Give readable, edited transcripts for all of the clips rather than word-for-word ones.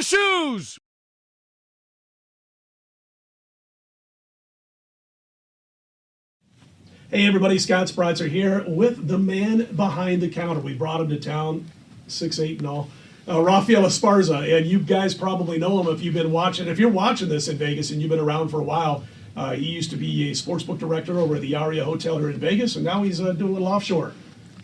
shoes! Hey everybody, Scott Spritzer here with the man behind the counter. We brought him to town, 6'8" and all, Rafael Esparza, and you guys probably know him if you've been watching. If you're watching this in Vegas and you've been around for a while, he used to be a sportsbook director over at the Aria Hotel here in Vegas, and now he's doing a little offshore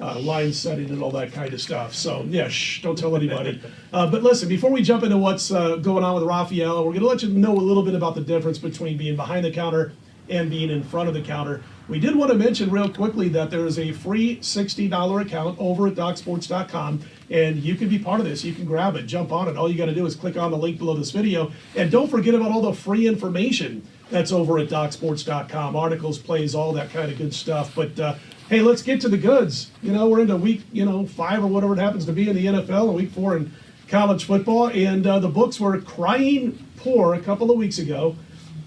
line setting and all that kind of stuff. So yeah, don't tell anybody. But listen, before we jump into what's going on with Rafael, we're going to let you know a little bit about the difference between being behind the counter and being in front of the counter. We did want to mention real quickly that there is a free $60 account over at DocSports.com, and you can be part of this. You can grab it, jump on it. All you got to do is click on the link below this video, and don't forget about all the free information that's over at DocSports.com. Articles, plays, all that kind of good stuff. But hey, let's get to the goods. You know, we're into week 5 or whatever it happens to be in the NFL, and week 4 in college football, and the books were crying poor a couple of weeks ago.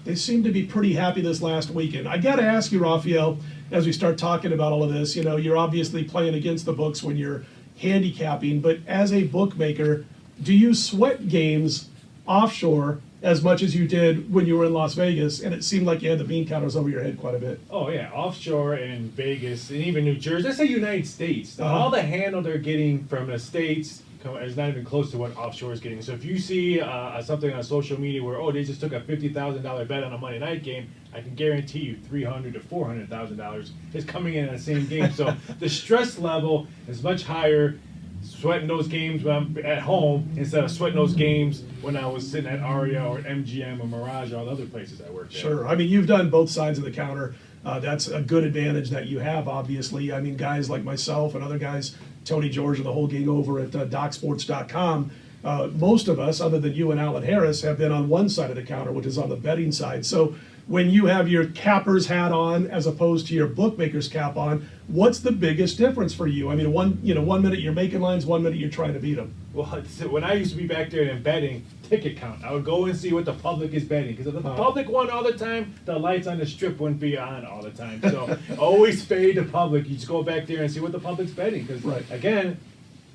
They seem to be pretty happy this last weekend. I got to ask you, Rafael, as we start talking about all of this, you're obviously playing against the books when you're handicapping, but as a bookmaker, do you sweat games offshore as much as you did when you were in Las Vegas, and it seemed like you had the bean counters over your head quite a bit? Oh, yeah, offshore and Vegas and even New Jersey. Let's say United States. All the handle they're getting from the States is not even close to what offshore is getting. So if you see something on social media where, they just took a $50,000 bet on a Monday night game, I can guarantee you $300,000 to $400,000 is coming in the same game. So the stress level is much higher sweating those games when I'm at home instead of sweating those games when I was sitting at Aria or MGM or Mirage or all the other places I worked at. Sure. I mean, you've done both sides of the counter. That's a good advantage that you have, obviously. I mean, guys like myself and other guys, Tony George and the whole gang over at DocSports.com, most of us, other than you and Alan Harris, have been on one side of the counter, which is on the betting side. So when you have your capper's hat on as opposed to your bookmaker's cap on, what's the biggest difference for you? I mean, one minute you're making lines, 1 minute you're trying to beat them. Well, when I used to be back there and betting, ticket count, I would go and see what the public is betting. Because if the public won all the time, the lights on the strip wouldn't be on all the time. So always fade the public. You just go back there and see what the public's betting. Because, again,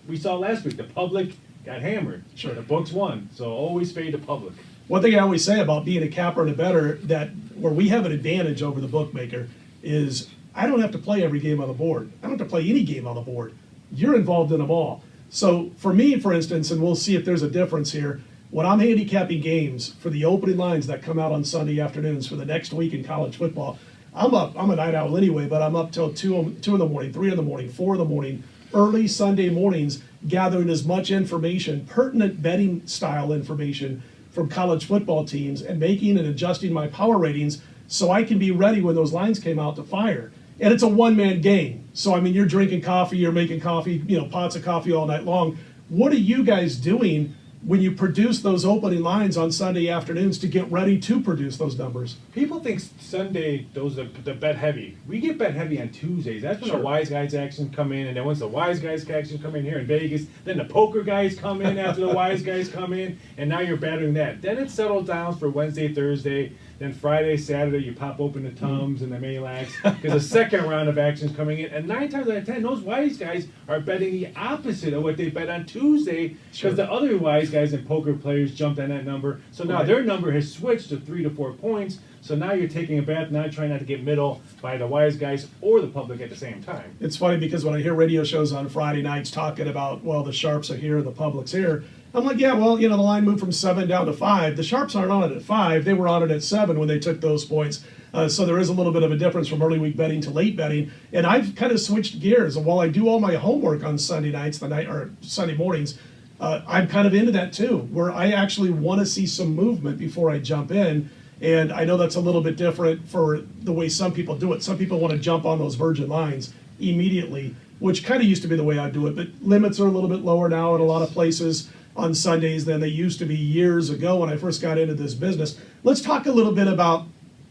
we saw last week, the public got hammered. Sure. The books won. So always fade the public. One thing I always say about being a capper and a bettor, that where we have an advantage over the bookmaker, is I don't have to play every game on the board. I don't have to play any game on the board. You're involved in them all. So for me, for instance, and we'll see if there's a difference here, when I'm handicapping games for the opening lines that come out on Sunday afternoons for the next week in college football, I'm a night owl anyway, but I'm up till 2 in the morning, 3 in the morning, 4 in the morning, early Sunday mornings, gathering as much information, pertinent betting style information from college football teams, and making and adjusting my power ratings so I can be ready when those lines came out to fire. And it's a one-man game. So, I mean, you're drinking coffee, you're making coffee, pots of coffee all night long. What are you guys doing when you produce those opening lines on Sunday afternoons to get ready to produce those numbers? People think Sunday, those are the bet heavy. We get bet heavy on Tuesdays. That's when the wise guys action come in, and then once the wise guys action come in here in Vegas, then the poker guys come in after the wise guys come in, and now you're battering that. Then it settles down for Wednesday, Thursday, then Friday, Saturday, you pop open the Tums and the Malax, because the second round of action is coming in, and 9 times out of 10, those wise guys are betting the opposite of what they bet on Tuesday, because the other wise guys and poker players jumped on that number, so now their number has switched to 3 to 4 points. So now you're taking a bet, now trying not to get middle by the wise guys or the public at the same time. It's funny because when I hear radio shows on Friday nights talking about, well, the sharps are here, the public's here, I'm like, yeah, well, the line moved from 7 down to 5. The sharps aren't on it at 5. They were on it at 7 when they took those points. So there is a little bit of a difference from early week betting to late betting. And I've kind of switched gears. And while I do all my homework on Sunday nights, or Sunday mornings, I'm kind of into that too, where I actually want to see some movement before I jump in. And I know that's a little bit different for the way some people do it. Some people want to jump on those virgin lines immediately, which kind of used to be the way I do it. But limits are a little bit lower now in a lot of places on Sundays than they used to be years ago when I first got into this business. Let's talk a little bit about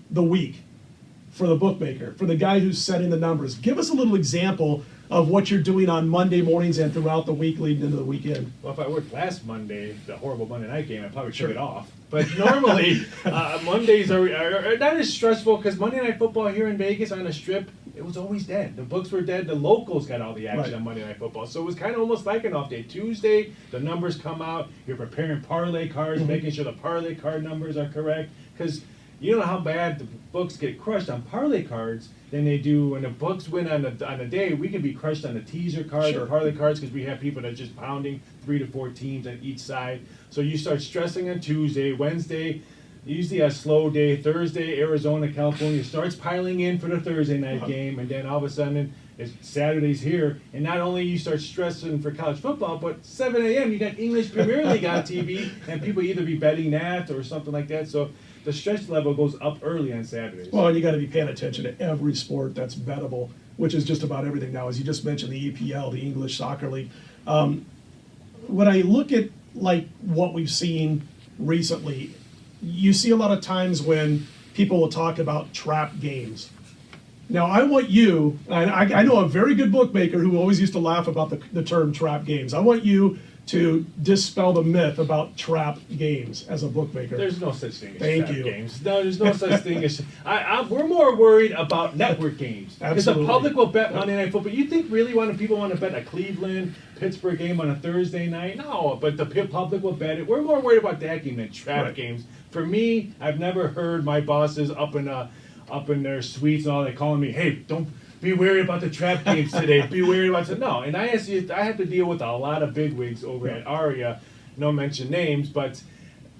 the week for the bookmaker, for the guy who's setting the numbers. Give us a little example of what you're doing on Monday mornings and throughout the week leading into the weekend. Well, if I worked last Monday, the horrible Monday night game, I probably took it off. But normally, Mondays are not as stressful because Monday Night Football here in Vegas on the Strip it was always dead. The books were dead. The locals got all the action Right. on Monday Night Football. So it was kind of almost like an off day. Tuesday, the numbers come out. You're preparing parlay cards, making sure the parlay card numbers are correct. Because you know how bad the books get crushed on parlay cards than they do when the books win on the day. We can be crushed on the teaser cards Sure. or parlay cards because we have people that are just pounding 3 to 4 teams on each side. So you start stressing on Tuesday, Wednesday. Usually a slow day. Thursday, Arizona, California starts piling in for the Thursday night game, and then all of a sudden, it's Saturday's here, and not only you start stressing for college football, but 7 a.m. you got English Premier League on TV, and people either be betting that or something like that. So the stress level goes up early on Saturdays. Well, and you got to be paying attention to every sport that's bettable, which is just about everything now. As you just mentioned, the EPL, the English Soccer League. When I look at like what we've seen recently, you see a lot of times when people will talk about trap games. Now, I want you, I know a very good bookmaker who always used to laugh about the term trap games. I want you to dispel the myth about trap games as a bookmaker. There's no such thing as Thank trap you. games. No, there's no such thing as. We're more worried about network games because the Absolutely. public will bet Monday Night Football. You think really when people want to bet a Cleveland Pittsburgh game on a Thursday night? No, but the public will bet it. We're more worried about that game than trap Right. games. For me, I've never heard my bosses up in their suites and all that calling me, "Hey, don't be worried about the trap games today. Be worried about it." No, and I have to deal with a lot of bigwigs over at Aria. No mention names, but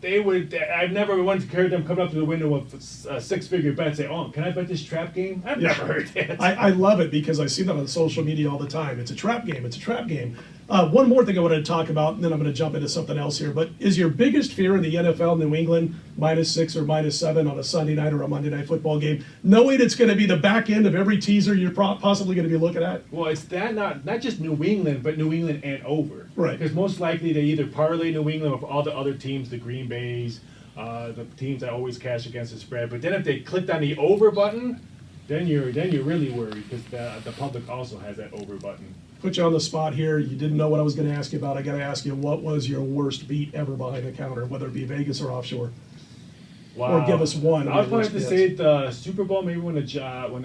I've never once heard them come up to the window with a 6-figure bet and say, "Oh, can I bet this trap game?" I've never heard that. I love it because I see that on social media all the time. It's a trap game. It's a trap game. One more thing I wanted to talk about, and then I'm going to jump into something else here. But is your biggest fear in the NFL New England -6 or -7 on a Sunday night or a Monday night football game, knowing it's going to be the back end of every teaser you're possibly going to be looking at? Well, it's that not just New England, but New England and over. Right. Because most likely they either parlay New England with all the other teams, the Green Bays, the teams that always cash against the spread. But then if they clicked on the over button, then you're really worried because the public also has that over button. Put you on the spot here. You didn't know what I was going to ask you about. I got to ask you, what was your worst beat ever behind the counter, whether it be Vegas or offshore? Wow. Or give us one. I would of your probably have to worst say bets. the Super Bowl, maybe when the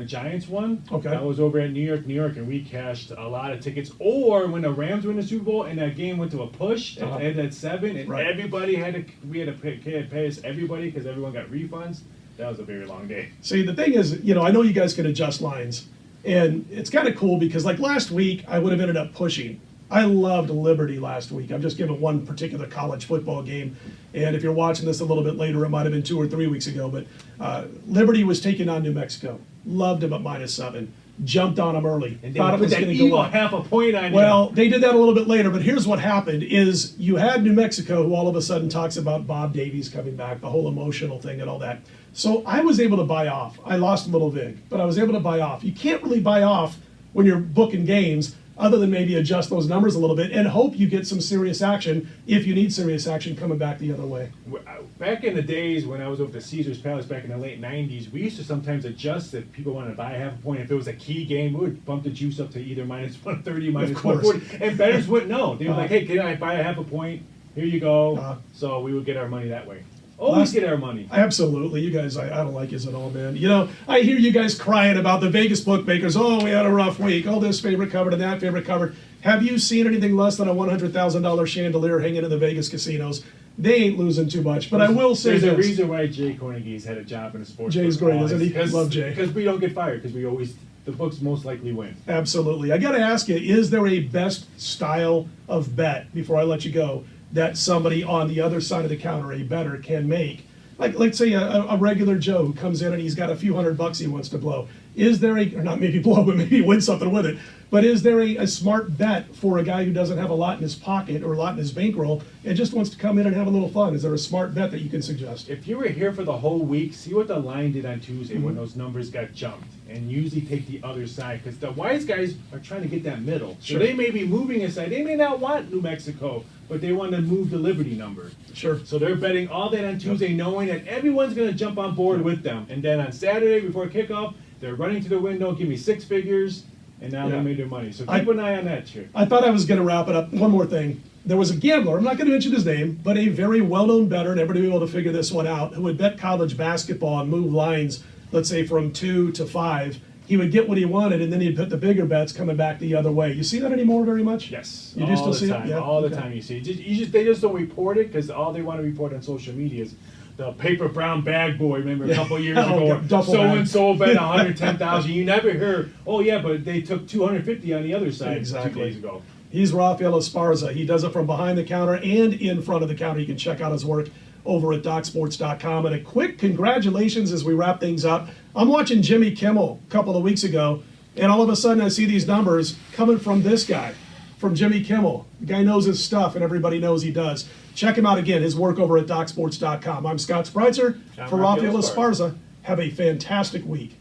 Giants won. Okay. That was over at New York, and we cashed a lot of tickets. Or when the Rams won the Super Bowl, and that game went to a push, and ended at 7, and Right. everybody we had to pay us everybody because everyone got refunds. That was a very long day. See, the thing is, I know you guys can adjust lines, and it's kind of cool because, like last week, I would have ended up pushing. I loved Liberty last week. I'm just giving one particular college football game, and if you're watching this a little bit later, it might have been 2 or 3 weeks ago, but Liberty was taking on New Mexico. Loved them at -7. Jumped on them early. And they Thought it put was that going to go evil up. half a point on you. Well, they did that a little bit later, but here's what happened is you had New Mexico who all of a sudden talks about Bob Davies coming back, the whole emotional thing and all that. So I was able to buy off. I lost a little vig, but I was able to buy off. You can't really buy off when you're booking games other than maybe adjust those numbers a little bit and hope you get some serious action if you need serious action coming back the other way. Back in the days when I was over the Caesars Palace back in the late 90s, we used to sometimes adjust if people wanted to buy a half a point. If it was a key game, we would bump the juice up to either -130, -140. And bettors wouldn't know. They were like, "Hey, can I buy a half a point? Here you go." So we would get our money that way. Always get our money. Absolutely. You guys, I don't like yous at all, man. I hear you guys crying about the Vegas bookmakers. Oh, we had a rough week. Oh, this favorite covered and that favorite covered. Have you seen anything less than a $100,000 chandelier hanging in the Vegas casinos? They ain't losing too much. But I will say There's a this. reason why Jay Kornegie's had a job in the sports. Jay's book. great, isn't he? Love Jay. Because we don't get fired, because the books most likely win. Absolutely. I got to ask you, is there a best style of bet, before I let you go, that somebody on the other side of the counter, a bettor, can make? Like, let's say a regular Joe who comes in and he's got a few $100 he wants to blow. Is there or not maybe blow, but maybe win something with it. But is there a smart bet for a guy who doesn't have a lot in his pocket or a lot in his bankroll and just wants to come in and have a little fun? Is there a smart bet that you can suggest? If you were here for the whole week, see what the line did on Tuesday when those numbers got jumped, and usually take the other side because the wise guys are trying to get that middle. Sure. So they may be moving aside. They may not want New Mexico, but they want to move the Liberty number. Sure. So they're betting all that on Tuesday, knowing that everyone's going to jump on board with them. And then on Saturday before kickoff, they're running to the window, give me 6 figures, and now Yeah. they made their money. So keep an eye on that shit. I thought I was going to wrap it up. One more thing. There was a gambler, I'm not going to mention his name, but a very well-known bettor, and everybody will be able to figure this one out, who would bet college basketball and move lines, let's say from 2 to 5, he would get what he wanted, and then he'd put the bigger bets coming back the other way. You see that anymore very much? Yes, You do all still the see time, it? Yeah. all the Okay. time you see it. They just don't report it because all they want to report on social media is the paper brown bag boy. Remember a couple years Oh, ago, duffel so bag. and so bet 110,000. You never hear, oh yeah, but they took 250 on the other side Exactly. 2 days ago. He's Rafael Esparza. He does it from behind the counter and in front of the counter. You can check out his work over at DocSports.com. And a quick congratulations as we wrap things up. I'm watching Jimmy Kimmel a couple of weeks ago, and all of a sudden I see these numbers coming from this guy, from Jimmy Kimmel. The guy knows his stuff, and everybody knows he does. Check him out again, his work over at DocSports.com. I'm Scott Spreitzer I'm for Rafael Rafael Esparza. Esparza. Have a fantastic week.